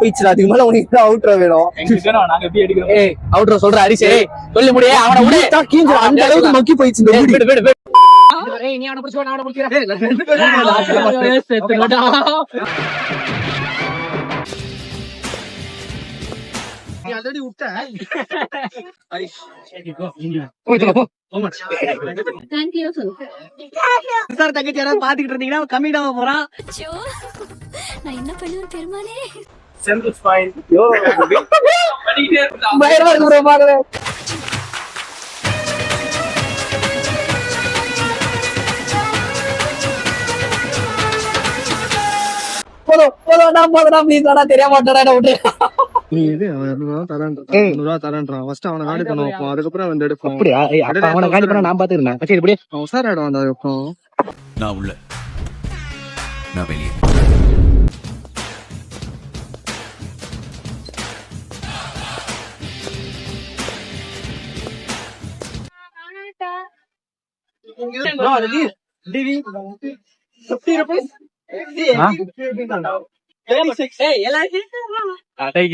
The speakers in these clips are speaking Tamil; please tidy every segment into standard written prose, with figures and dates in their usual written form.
போயிடுச்சு. அதுக்கு மேல உனக்கு அவுட்ரோ வேணும். நாங்க எப்படி எடுக்கிறோம்? அவுட்ரோ சொல்ற ஹரிசே சொல்லி முடியே. அவனை விடு. அந்த அளவுக்கு மக்கி போயிடுச்சு. நீ அவனை பிடிச்சு அவனை பிடிக்கிறேன். ஆல்ரெடி விட்ட தங்கச்சி யாராவது பாத்துக்கிட்டு இருந்தீங்கன்னா கம்மிடாம போறான். நான் என்ன பண்ணுவேன் பெருமானே. தெரிய மாட்டேன்.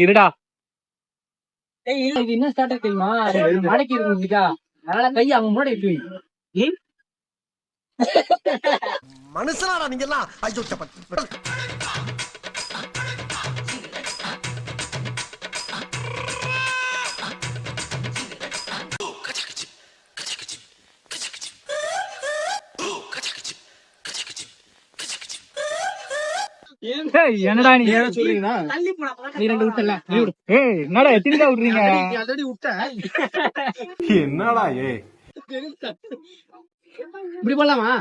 இருடா இது என்ன ஸ்டார்ட் தெரியுமா? மடக்கி இருக்குக்கா அதனால கை அவன் முன்னாடி இருக்கு. மனுஷனா நீங்க எல்லாம் என்னடா நீ சொல்றீங்கன்னா நீ ரெண்டு விட்டல. என்னடா எத்தனை விடுறீங்க? ஆல்ரெடி விட்ட. என்னடா இப்படி போலாமா?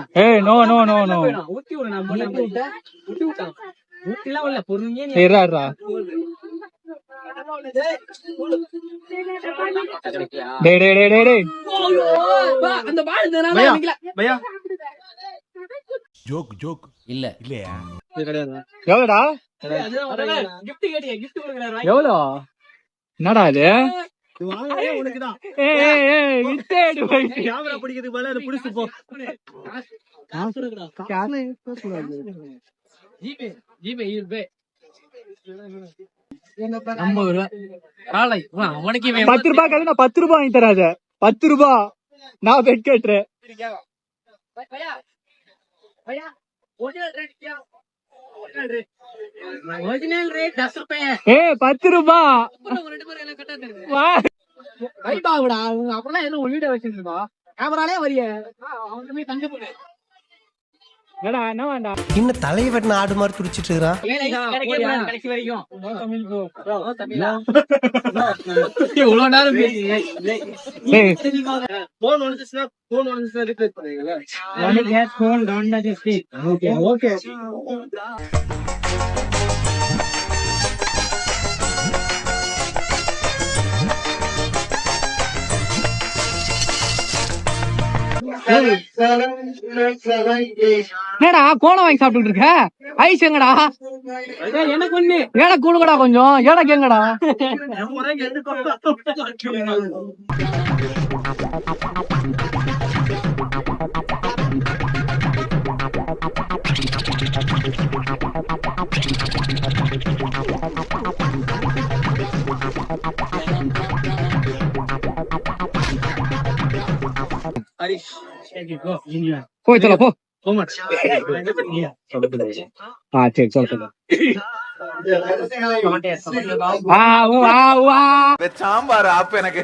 நோ நோ நோ நோ ஊத்தி விடு. நான் விட்டேன். ஊத்தி விட்டான். ஊத்திலாம் இல்ல பொறுமையா நீ ஏறாடா. டேய் டேய் டேய் டேய் அந்த பால் தேனால நிக்கல. பையா ஜோக் இல்ல இல்லையா? எவ்வளோடா? gift கேட்டியா? gift கொடுக்கறாரு. எவ்வளோ? என்னடா இது? உனக்குதான். இட்டேடு போய் கேமரா பிடிக்கிறதுக்கு மேல அதை புடிச்சு போ. காசு இருக்குடா. காசு ஜிபே ஜிபே ஜிபே 50 ரூபாய். காலை அவனுக்கு 10 ரூபாய் கதை. நான் 10 ரூபாய் வாங்கி தராத. 10 ரூபாய் நான் பெட் கட்டுறேன். ஒரிஜினல் ரேட் क्या? ஒரிஜினல் ரேட் 10 ரூபாய். 10 ரூபாய். ரெண்டு பேரும் எல்லாம் கட்டாதே. ரைட் ஆகுடா. அப்பலாம் என்ன ஒரு வீடியோ வச்சிருக்கா? கேமராலே வரிய. அவனுமே தங்க போடு. என்னடா என்ன வேண்டா? இன்னும் தலையை வெட்டின ஆடு மாதிரி துடிச்சிட்டு இருக்கான். கடைசி வரைக்கும் இவ்வளவு நேரம் போன் வந்துச்சுன்னா ரிப்ளை பண்ணுவீங்களா? ஓகே என்னடா கோலம் வாங்கி சாப்பிட்டு இருக்க? ஐஸ் எங்கடா? எனக்கு ஒண்ணு எனக்கு கொடுங்கடா கொஞ்சம். எனக்கு எங்கடா? போய் சொல்ல போ. சரி சொல்ல. சாம்பார் ஆப் எனக்கு.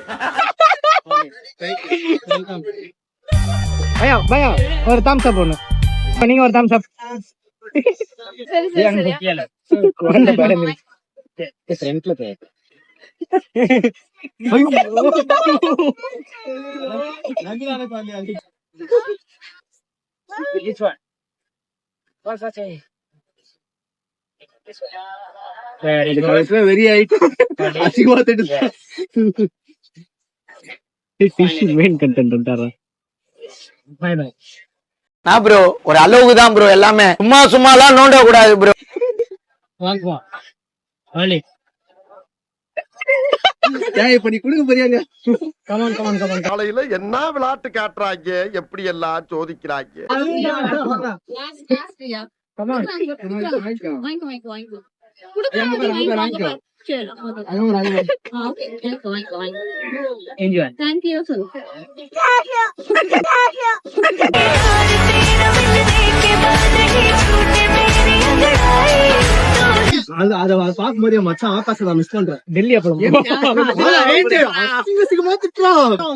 பயா பயா ஒரு தம்ஸ் அப் ஒண்ணு. நீங்க ஒரு தம்ஸ் அப். வெரி ஆயிட்டு ப்ரோ ஒரு அளவுக்கு தான் ப்ரோ. எல்லாமே சும்மா சும்மா எல்லாம் நோண்ட கூடாது ப்ரோ. காலையில என்ன விளையாட்டு காட்டுறாங்க, எப்படி எல்லாம் சோதிக்கிறாங்க. தேங்க்யூ சொல்லு. அத பாக்கும்போது மச்சான் ஆகாச மிஸ் பண்றேன். டெல்லி அப்புறம்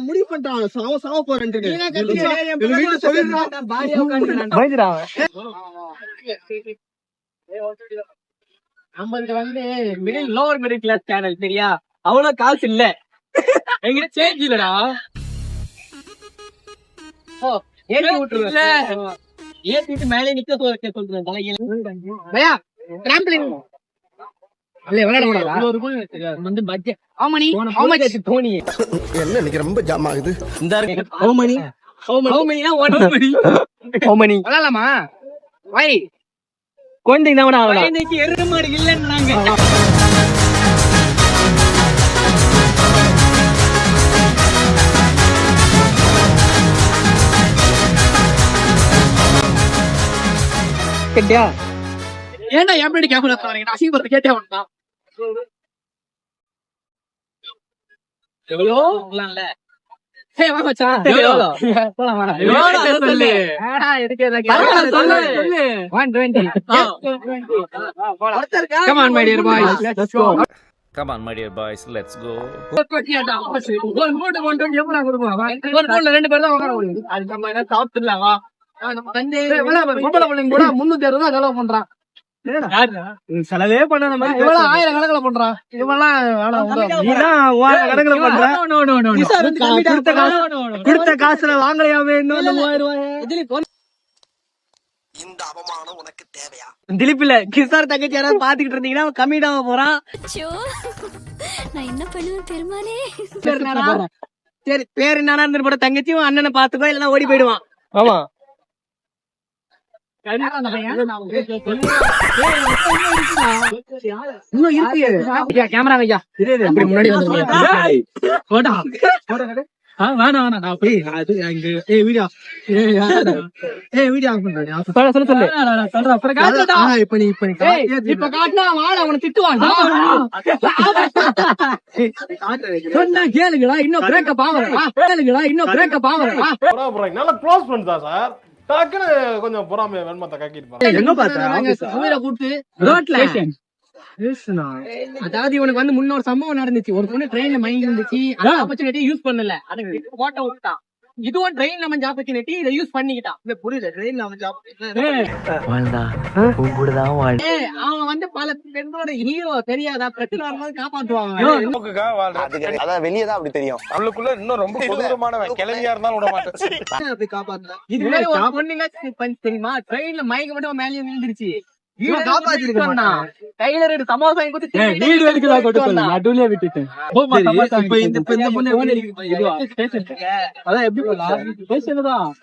முடிவு பண்ணிட்டான் சாவ போறேன்ட்டு. நம்மளுக்கு வந்து லோவர் மிடில் கிளாஸ் சேனல் சரியா, அவ்வளவு காசு இல்ல, எங்கிட்ட சேஞ்ச் இல்லடா. ஏத்தி விட்டுருல, ஏத்திட்டு மேலே நிக்க சொல்றேன் பையா. டிராம்பலின் விளையாட கூடாதா வந்து பட்ஜெட் தோனி என்ன இன்னைக்கு ரொம்ப ஜாம் ஆகுது. விளையாடலாமா? வை குழந்தைங்க எருமாடு இல்லைன்னாங்க. கேட்டியா? ஏன்டா எப்படி கேமரா வரீங்க? அசிங்கப்படுத்த கேட்டே வந்தான். எவ்வளோ இல்ல. ஏய் வா மச்சான். எவ்வளோ? போலாம் வாடா. எவ்வளோ சொல்லு. ஏடா எதுக்கு சொல்லு. 120. போலாம். Come on my dear boys. Let's go. Come on, my dear boys, let's go. ஒரு போட்டு 120 எப்படா கொடுப்போம்? ஒரு போன்ல ரெண்டு பேர் தான் உட்கார முடியும். அது நம்ம என்ன சாப்பிட்டுலாம் வா. நம்ம தந்தை பொம்பளை பிள்ளைங்க கூட 360 ரூபா செலவு பண்றான். செலவே பண்ண இவெல்லாம் 1000 கணக்குல பண்றான். இவெல்லாம் கொடுத்த காசுல வாங்கலையாவே இன்னும் 3000 ரூபாய். இந்த அவமானம் உனக்கு தேவையா? திலீப் இல்ல கிசார் தங்கச்சி யாராவது பாத்துக்கிட்டு இருந்தீங்கன்னா கம்மிடாம போறான். அச்சோ, நான் என்ன பண்ணுவேன் பெருமானே. சரி பேர் என்னன்னா இருந்துட்டு போட தங்கச்சியும் அண்ணனை பாத்துக்கோ இல்லன்னா ஓடி போயிடுவான். ஆமா கேமரா வையா முன்னாடி இப்ப காட்டினா வாழ அவனை திட்டுவான். சொன்னா கேளுங்களா, இன்னும் பிரேக்கப் ஆவறா, கேளுங்களா இன்னும் பிரேக்கப் ஆவறா. நல்லா க்ளோஸ் ஃப்ரெண்ட்ஸா சார்? டக்குன்னு கொஞ்சம் பொறாமைய வெண்மத்தை கக்கிட்டு எங்க பார்த்தா உயிரை கூப்பிட்டு ரோட்ல அதாவது இவனுக்கு வந்து முன்னொரு சம்பவம் நடந்துச்சு. ஒரு பொண்ணு ட்ரெயின்ல மயங்கி இருந்துச்சு. அந்த ஆப்பர்ச்சுனிட்டி யூஸ் பண்ணல, போட்டோ விட்டான். இதுவும் ட்ரெயின் நம்ம ஆப்பர்ச்சுனிட்டி இதை யூஸ் பண்ணிக்கிட்டான். புரியுது? ட்ரெயின் நம்ம அவன் வந்து பல பெண்ணோட ஹீரோ தெரியாதா, பிரச்சனை வரும்போது காப்பாத்துவாங்க. அதான் வெளியதான் அப்படி தெரியும். அவளுக்குள்ள இன்னும் ரொம்ப கொடூரமானவன் கிளவியா இருந்தாலும் விட மாட்டேன். இது மாதிரி ஒரு பொண்ணுங்க தெரியுமா, ட்ரெயின்ல மயக்க மட்டும் மேலேயே விழுந்துருச்சு. டைலர் சமோசா நடுவுல விட்டுட்டேன்.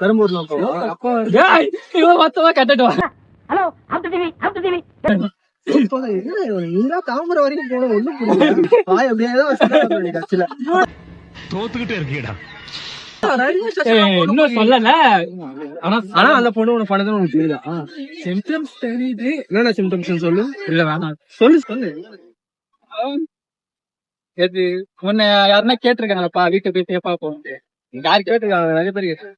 பெரம்பூர்ல மொத்தமா கட்டுவான். தாமரை வரைக்கும் போன ஒண்ணும் புரியல. தோத்துக்கிட்டே இருக்கீடா. இன்னும் சொல்லல. ஆனா அந்த பொண்ணு உனக்கு பண்ணது உனக்கு தெரியுதா? சிம்டம்ஸ் தெரியுது. என்னென்ன சிம்டம்ஸ் சொல்லு. இல்ல வேணாம் சொல்லு. எது உன்னை யாருன்னா கேட்டிருக்காங்களப்பா வீட்டை போய் சேஃபா போகுது. யாரு கேட்டிருக்காங்க? நிறைய பேருக்கு.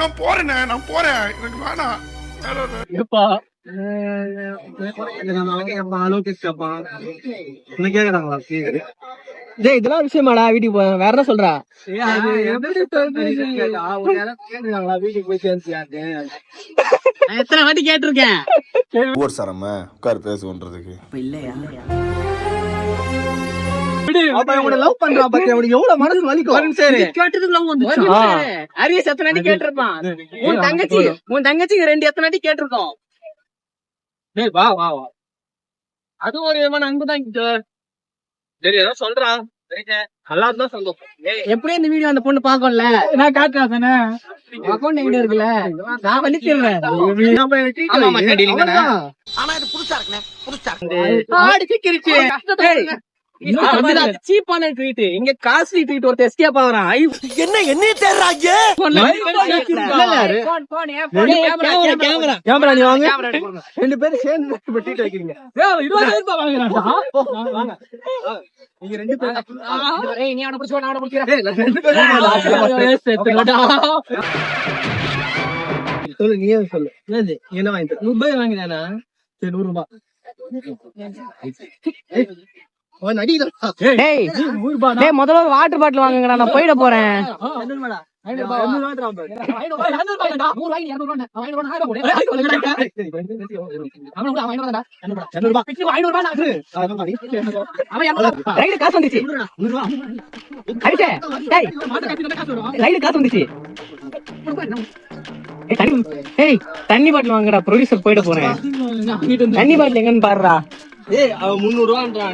நான் போறேன் எனக்கு வேணாம். எப்பா இதெல்லாம் விஷயமாடா? வீட்டுக்கு போறேன் வேற என்ன சொல்றா? வீட்டுக்கு போய் சேர்ந்து எத்தனை வாட்டி கேட்டிருக்கேன். ஊர் சரம உட்கார் பேசுன்றதுக்கு லவ் பண்றா பத்தி அவனுக்கு எவ்வளவு மனசு வலிக்கும். கேட்டதுக்கு லவ் வந்துச்சு. அரியஸ் எத்தனை வாட்டி கேட்டிருப்பான். உன் தங்கச்சிக்கு 2 எத்தனை வாட்டி கேட்டிருக்கோம். வா வா வா, அது ஒரு விதமான அன்புதான். ஏதோ சொல்றான், எல்லாரும் சந்தோஷம். எப்படியும் இந்த வீடியோ அந்த பொண்ணு பாக்கல, நான் காட்டுறேன். அக்கௌண்ட் எங்க இருக்குல்ல, நான் வலிக்கிறேன். ஆனா இது புதுசா இருக்குண்ணே, புதுசா ஆடி சிக்கிருச்சு. சீப்பான ட்ரீட், இங்க காஸ்ட்லி ட்ரீட். ஒருத்தர் எஸ்கேப் ஆகுறான். என்ன என்னைய தேடுறாங்க? கேமரா நீ வாங்க. 2 பேரும் சேர்ந்து ட்ரீட் வைக்கிறீங்க. 20,000 ரூபாய் வாங்குறான்டா. வாங்க நீங்க 2 பேரும். ஏய் நீ அவன புடிச்சு நான் அவன புடிக்கிறேன். சொல்லு, நீயே சொல்லு. என்னது என்ன வாங்கிட்டு 100 ரூபாய் வாங்கினானா? சரி 100 ரூபாய். முதல்ல ஒரு வாட்டர் பாட்டில் வாங்குங்கடா, நான் போயிட போறேன். காசு வந்துச்சு. தண்ணி பாட்டில் வாங்கடா, ப்ரொடியூசர் போயிட போறேன். தண்ணி பாட்டில் எங்கன்னு பாருடா. ஏய் அவன் 300 ரூபான்றான்.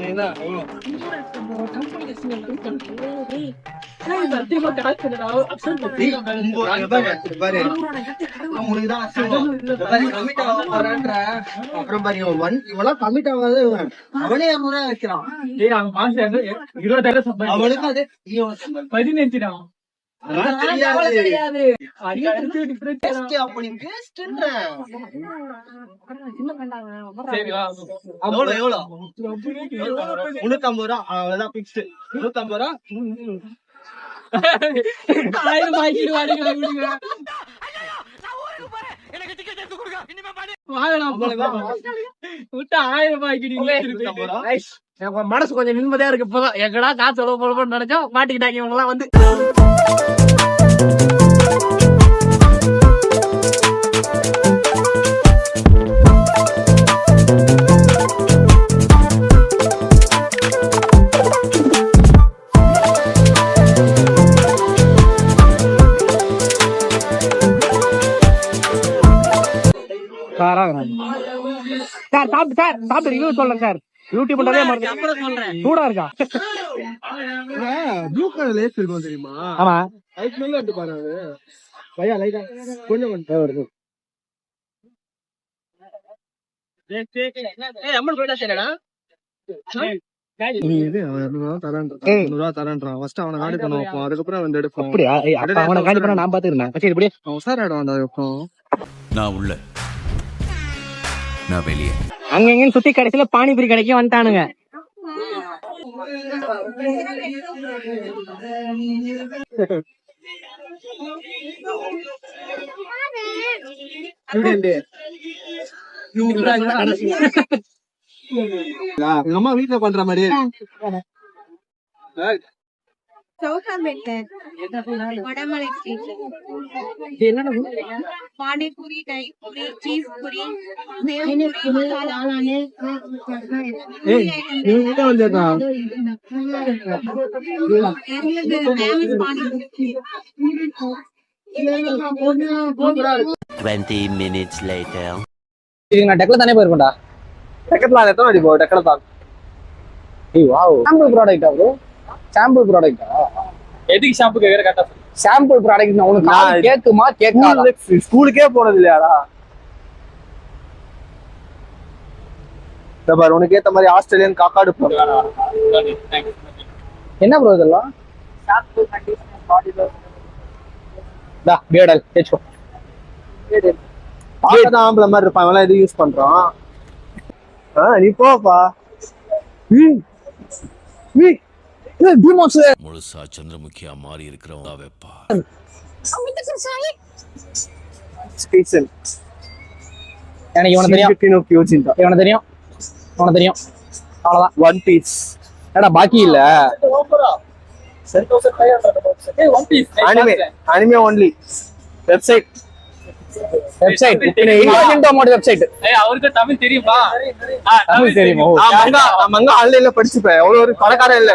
அப்புறம் பாரு இவெல்லாம் கமிட் ஆகாது. அவனே 200 வைக்கிறான். அவனுக்கு அது 15 மனசு கொஞ்சம் நிம்மதியா இருக்கு. இப்பதான் எங்கடா காசு எவ்வளவு போட நினைச்சோம், மாட்டிக்கிட்டாங்க இவங்க எல்லாம் வந்து. சார் சாப்பிட்டு ரிவ்யூ சொல்றேன் சார். யூடியூப் சூடா இருக்கா? ப்ளூ கலர் லேஸ் இருக்கும் தெரியுமா? ஆமா, ஐஸ் மேல எடுத்து பாரு. பையா லைட்டா கொஞ்சம் வருது. ஏய் அம்மன் போய்டா சரிடா. நீ இது 200 ரூபாய் தரேன்றான். ஃபர்ஸ்ட் அவனை காலி பண்ணுவோம், அதுக்கப்புறம் வந்து எடுப்போம். அப்படியே அப்ப அவனை காலி பண்ண நான் பாத்துக்கிறேன். சரி இப்படியே உசார் ஆயிடும். அந்த நான் உள்ள நான் வெளியே அங்க எங்கன்னு சுத்தி கடைசியில பானிபூரி கடைக்கு வந்துட்டானுங்க. அம்மா வீட்டுல பண்ற மாதிரி பானிபூரி, டைபூரி, சீஸ் பூரி, டெக்ல தானே போயிருக்கோம்டா. டெக்கத்தான் எத்தனை வாட்டி போ? டெக்கத்தான் சாம்பிள் ப்ராடக்டா ப்ரோ? சாம்பிள் ப்ராடக்டா? எதுக்கு ஷாம்பு கேக்குற? கரெக்டா சாம்பிள் ப்ராடக்ட். உனக்கு கேக்குமா? கேட்காத. ஸ்கூலுக்கே போறது இல்லையாடா? பாரு உனக்கு ஏத்த மாதிரி ஆஸ்திரேலியன் காக்காடு போடுறாடா. என்ன ப்ரோ இதெல்லாம்? Shampoo, conditioner, body lotion. டா பியர்டல் ஏச்சோ. பாக்கதான் ஆம்பள மாதிரி இருப்பான். இவெல்லாம் எது யூஸ் பண்றான்? நீ போப்பா. முழுசா சந்திரமுகியா மாறி இருக்கிறவங்க வைப்பா. எனக்கு இவனை தெரியும். அவ்வளவுதான். ஒன் பீஸ் ஏடா பாக்கி இல்ல. Anime only website. அவருக்கு தமிழ் தெரியுமா? தமிழ் தெரியுமா? நம்ம ஆன்லைன்ல படிச்சுப்பேன். அவ்வளவு ஒரு பணக்காரன் இல்ல.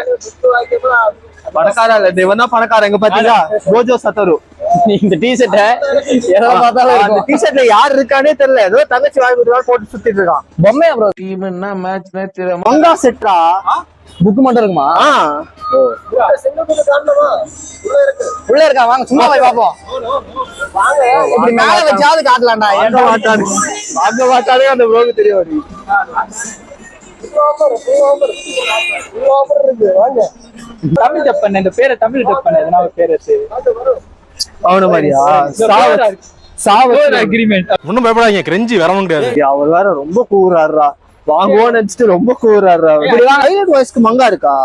பணக்காரன் இல்ல, இவன் தான் பணக்காரன். எங்க பாத்தீங்களா கோஜோ சத்தரு. இந்த டிஷர்ட்ட பார்த்தாலும் டிஷர்ட்ல யார் இருக்கானே தெரியல. ஏதோ தங்கச்சி வாங்கி போட்டு சுத்திட்டு இருக்கான். பொம்மையா ப்ரோ? டீம்னா மேட்ச் மங்கா செட்டா? புக் மட்டும் இருக்குமா? உள்ள இருக்கா? வாங்க சும்மா போய் பாப்போம். இப்படி மேல வச்சாவது காட்டலாம்டா. வாங்க மாட்டானே அந்த ப்ரோக்கு தெரியும். தமிழ் டப் பண்ண இந்த பேரை தமிழ் டப் பண்ண எதனா ஒரு பேர் வச்சு அவன மாதிரியா சாவத் அக்ரிமெண்ட். ஒன்னும் பயப்படாதீங்க, கிரெஞ்சி வரவும் கிடையாது. அவர் வேற ரொம்ப கூறாடுறா, வாங்குவோன்னு நினைச்சிட்டு ரொம்ப கூறாடுறா. சைலண்ட் வாய்ஸ்க்கு மங்கா இருக்கா?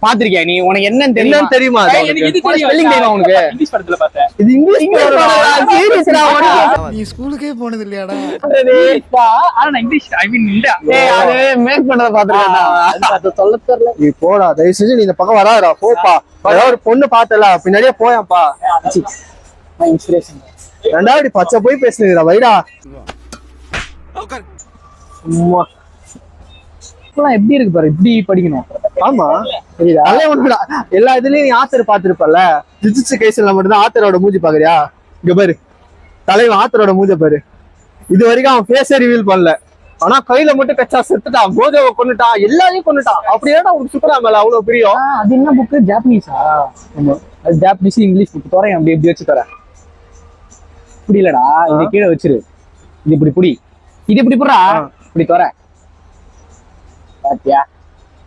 பாத்திருக்கியா நீ? உனக்கு என்னன்னு என்னன்னு தெரியுமா? ஸ்பெல்லிங் தெரியுமா உனக்கு? இங்கிலீஷ் படத்துல பார்த்தேன். இது இங்கிலீஷ் நீ ஸ்கூலுக்கே போனது இல்லையாடா? ஆனா நான் இங்கிலீஷ் ஐ மீன் இல்ல. அது மேக் பண்றத பாத்துருக்கேன்டா. சொல்ல தெரியல. நீ போடா, தயவு செஞ்சு நீ இந்த பக்கம் வராதடா, போப்பா. ஏதாவது ஒரு பொண்ணு பார்த்தல பின்னாடியே போயாப்பா. இன்ஸ்பிரேஷன். ரெண்டாவது பச்சை போய் பேசுறீங்களா? வைடா சும்மா. எப்படி இருக்கு பாரு, இப்படி படிக்கணும். ஆமா அதே ஒண்ணுடா. எல்லா இதுலயும் நீ ஆத்தர் பாத்துருப்பல. ஜுஜுட்சு கைசன்ல மட்டும்தான் ஆத்தரோட மூஞ்சி பாக்குறியா? இங்க பாரு, தலைவன் ஆத்தரோட மூஞ்ச பாரு. இது வரைக்கும் அவன் ஃபேஸே ரிவீல் பண்ணல. ஆனா கையில மட்டும் கச்சா செத்துட்டான், கோஜோவை கொன்னுட்டான், எல்லாரையும் கொன்னுட்டான். அப்படியே அவனுக்கு சுத்தரா மேல அவ்வளவு பிரியம். அது என்ன புக்கு? ஜாப்பனீஸா? அது ஜாப்பனீஸ் இங்கிலீஷ் புக். தோறேன் அப்படி எப்படி வச்சு தரேன். புரியலடா, இது கீழே வச்சிரு. இது இப்படி புடி, இது இப்படி புடுறா, இப்படி தோற பாத்தியா?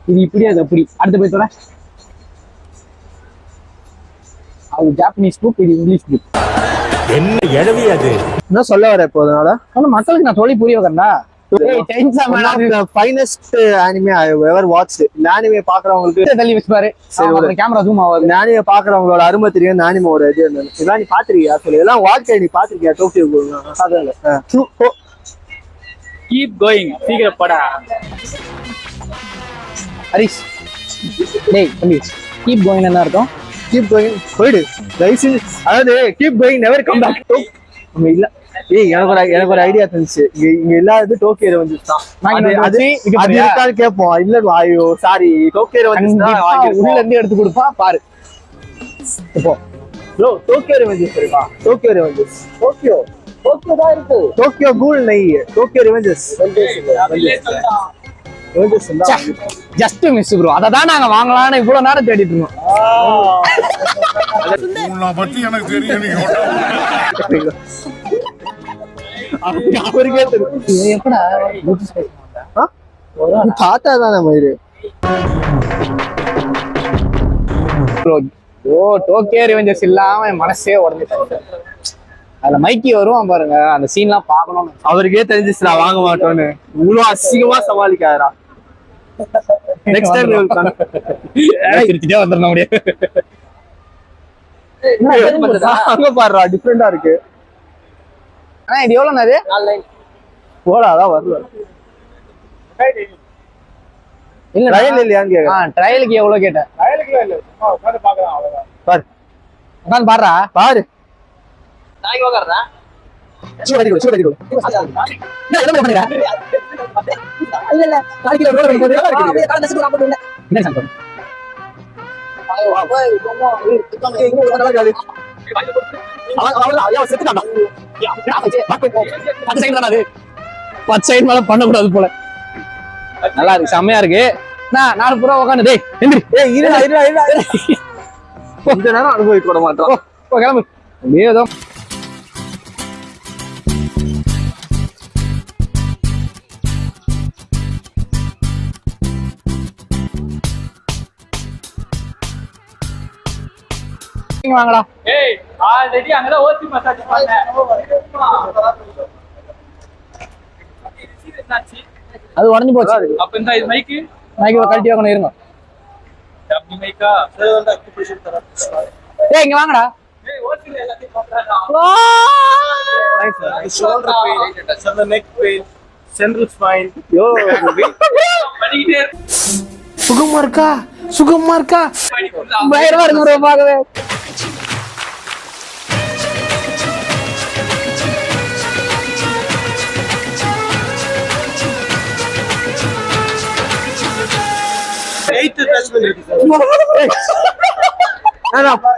இது இப்படி, அது அப்படி. அடுத்து போய் தோற. அது ஜாப்பனீஸ் புக், இது இங்கிலீஷ் புக். என்ன எழவி அது? என்ன சொல்ல வர இப்போ? அதனால ஆனா மக்களுக்கு நான் சொல்லி புரிய வைக்கிறேன்டா. Finest anime I have ever watched. இந்த அனிமே பாக்குறவங்களுக்கு தள்ளி வச்சு பாரு, சரி கேமரா ஜூம் ஆகாது. இந்த அனிமே பாக்குறவங்களோட அருமை தெரியும். இந்த அனிமோட இது என்னன்னு இதெல்லாம் நீ பாத்திருக்கியா? சொல்லு, எல்லாம் வாழ்க்கை நீ பாத்திருக்கியா? Tokyo cool. கீப் கோயிங், சீக்கிரம் போடா ஹரிஷ். டேய் தம்பி, கீப் கோயிங் என்ன அர்த்தம்? கீப் கோயிங் போயிடு தயவு செஞ்சு. அதாவது keep going never come back. நம்ம இல்ல. ஏய், எனக்கு ஒரு ஐடியா இருந்துச்சு. இங்க இல்லாதது டோக்கியோ ரெவெஞ்சர்ஸ் தான். அது இருக்கான்னு கேட்போம். இல்ல ஐயோ சாரி, டோக்கியோ ரெவெஞ்சர்ஸ் தான் உள்ள இருந்து எடுத்து கொடுப்பா பாரு. இப்போ ப்ரோ, டோக்கியோ ரெவெஞ்சர்ஸ் தெரியுமா? டோக்கியோ ரெவெஞ்சர்ஸ் டோக்கியோ தான் இருக்கு. டோக்கியோ கூல் நை, டோக்கியோ ரெவெஞ்சர்ஸ் ஜஸ்ட் மிஸ் ப்ரோ. அத தான் நாங்க வாங்கலாம்னு இவ்வளவு நேரம் தேடிட்டு இருக்கோம். எனக்கு தெரியும். அவருக்கே தெரியும். எப்படா பார்த்தா தானே மயிறு. ஓ, டோக்கியோ ரெவெஞ்சர்ஸ் இல்லாம என் மனசே உடஞ்சிட்டு. அதுல மைக்கி வருவான் பாருங்க, அந்த சீன்லாம் பாக்கணும்னு. அவருக்கே தெரிஞ்சிச்சு நான் வாங்க மாட்டோன்னு. இவ்வளவு அசிங்கமா சமாளிக்காரா. நெக்ஸ்ட் டைம் திருச்சிட்டே வந்துடணும் முடியாது. அங்க பாருடா, டிஃபரெண்டா இருக்கு. ஆனா இது எவ்வளவு அது? போடா, அதான் வரல. இல்ல ட்ரையல் இல்லையான்னு கேக்குறேன். ட்ரையலுக்கு எவ்வளவு கேட்டேன்? பாரு, உட்காந்து பாடுறா பாரு. பச்சை மேல பண்ணக்கூடாது போல. நல்லா இருக்கு, செம்மையா இருக்கு. நாலு புறா உட்காந்து டேய் கொஞ்ச நேரம் அனுபவிக்க விட மாட்டோம். கிளம்பு. ஏதோ வாங்கடா. ஏய், ஆல்ரெடி அங்கதான் ஓசி மசாஜ் பண்ணேன். அது உடைஞ்சு போச்சு. அப்ப இந்த மைக்கு கழட்டி வைக்கணும். இருங்க. டம்மி மைக்கா ஏய், இங்க வாங்கடா. ஏய், ஓசில எல்லாத்தையும் பாக்குறாடா. Shoulder pain, central neck pain, central spine. யோ பண்ணிக்கிட்டே சுகமா இருக்கா? சுகமா இருக்கா? பயங்கரமா இருக்கு ப்ரோ பாக்கவே.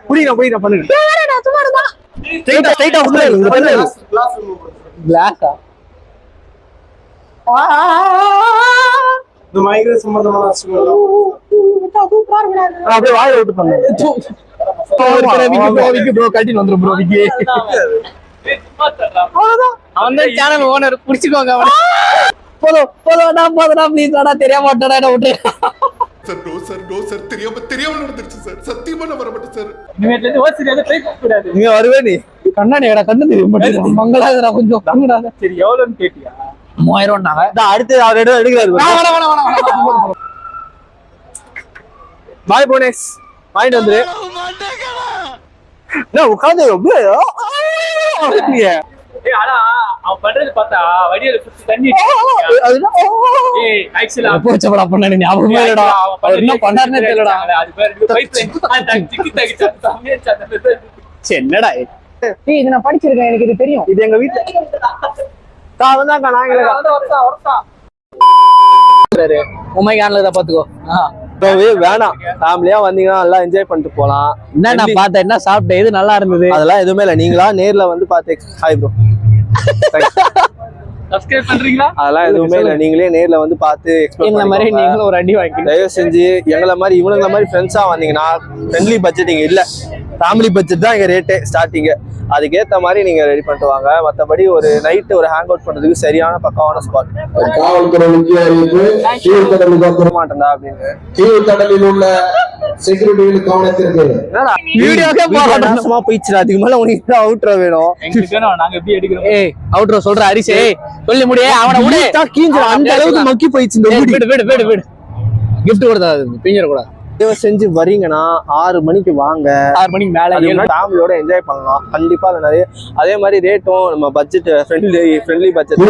புரியுதா பண்ணுங்க. கிளாஸா? இந்த மைக்ரேன் சம்பந்தமான அப்படியே வாயை விட்டு பண்ணுங்க. கட்டிட்டு வந்துரும் ப்ரோ. விக்கி அவன் தான் சேனல் ஓனர், புடிச்சுக்கோங்க அவனை. போதும்டா போதும்டா ப்ளீஸ்டா தெரியாம மாட்டேடா விட்டு சார் நோ சார் தெரியாம நடந்துருச்சு சார் சத்தியமா நான் வர மாட்டேன் சார் இனிமேட்ல இருந்து ஓசிரியாத ட்ரை பண்ண கூடாது. நீங்க வருவே நீ கண்ணாடி கடை கண்ணு தெரிய மாட்டேங்குது மங்களாதரா கொஞ்சம் தங்குடா சரி எவ்வளவுன்னு கேட்டியா? 3000 அடுத்து அவர் எடுக்கிறாரு பாய் போனேஸ் வாங்கிட்டு வந்துரு உட்காந்து ஏய் ஆனா அவன் பண்றது பார்த்தா வடியில சுத்தி தண்ணி ஏய் ஆக்சுவலா போச்சப்படா பண்ண ஞாபகமே இல்லடா அவர் என்ன பண்ணாருன்னே தெரியலடா அது பேரு பைப் லைன் டிக்கி தகிச்சா சமையல் என்னடா நீ இது நான் படிச்சிருக்கேன் எனக்கு இது தெரியும் இது எங்க வீட்டு தாவந்தாக்கா நாங்க உமைகான்ல இதை பாத்துக்கோ வேணாம் ஃபேமிலியா வந்தீங்கன்னா நல்லா என்ஜாய் பண்ணிட்டு போலாம் என்ன நான் பார்த்தேன் என்ன சாப்பிட்டேன் இது நல்லா இருந்தது அதெல்லாம் எதுவுமே இல்லை நீங்களா நேர்ல வந்து பார்த்து ஹாய் ப்ரோ சப்ஸ்கிரைப் பண்றீங்களா? அதெல்லாம் எதுவுமே இல்லை நீங்களே நேர்ல வந்து பார்த்து எங்களை மாதிரி நீங்களும் ஒரு அடி வாங்கி தயவு செஞ்சு எங்களை மாதிரி இவனுங்களை மாதிரி ஃப்ரெண்ட்ஸா வந்தீங்கன்னா ஃப்ரெண்ட்லி பட்ஜெட் இங்க இல்ல ஃபேமிலி பட்ஜெட் தான் இங்க ரேட்டு ஸ்டார்டிங்கு அதுக்கேற்ற மாதிரி நீங்க ரெடி பண்ணிட்டு வாங்க மற்றபடி ஒரு நைட்டு ஒரு ஹேங் அவுட் பண்றதுக்கு சரியான பக்காவான ஸ்பாட் காவல்துறை முக்கிய அறிவிப்பு கீழ்கடலுக்கு மாட்டேன்டா அப்படின்னு கீழ்கடலில் உள்ள செக்யூரிட்டிகள் கவனத்திற்கு வீடியோக்கே போராட்டமா போயிடுச்சு அதுக்கு மேல உனக்கு அவுட்ரோ வேணும் எங்களுக்கு வேணும் நாங்க எப்படி எடுக்கிறோம்? ஏய் அவுட்ரோ சொல்ற ஹரிசே சொல்லி முடியே அவனை விடு கீஞ்சு அந்த அளவுக்கு மக்கி போயிடுச்சு இந்த வீடு கிஃப்ட் கொடுத்தா பிஞ்சிட கூடாது செஞ்சு வரீங்கன்னா 6 மணிக்கு வாங்க 6 மணிக்கு மேல ஃபேமிலியோட என்ஜாய் பண்ணலாம் கண்டிப்பா அது நிறைய அதே மாதிரி ரேட்டும் நம்ம பட்ஜெட் ஃப்ரெண்ட்லி பட்ஜெட்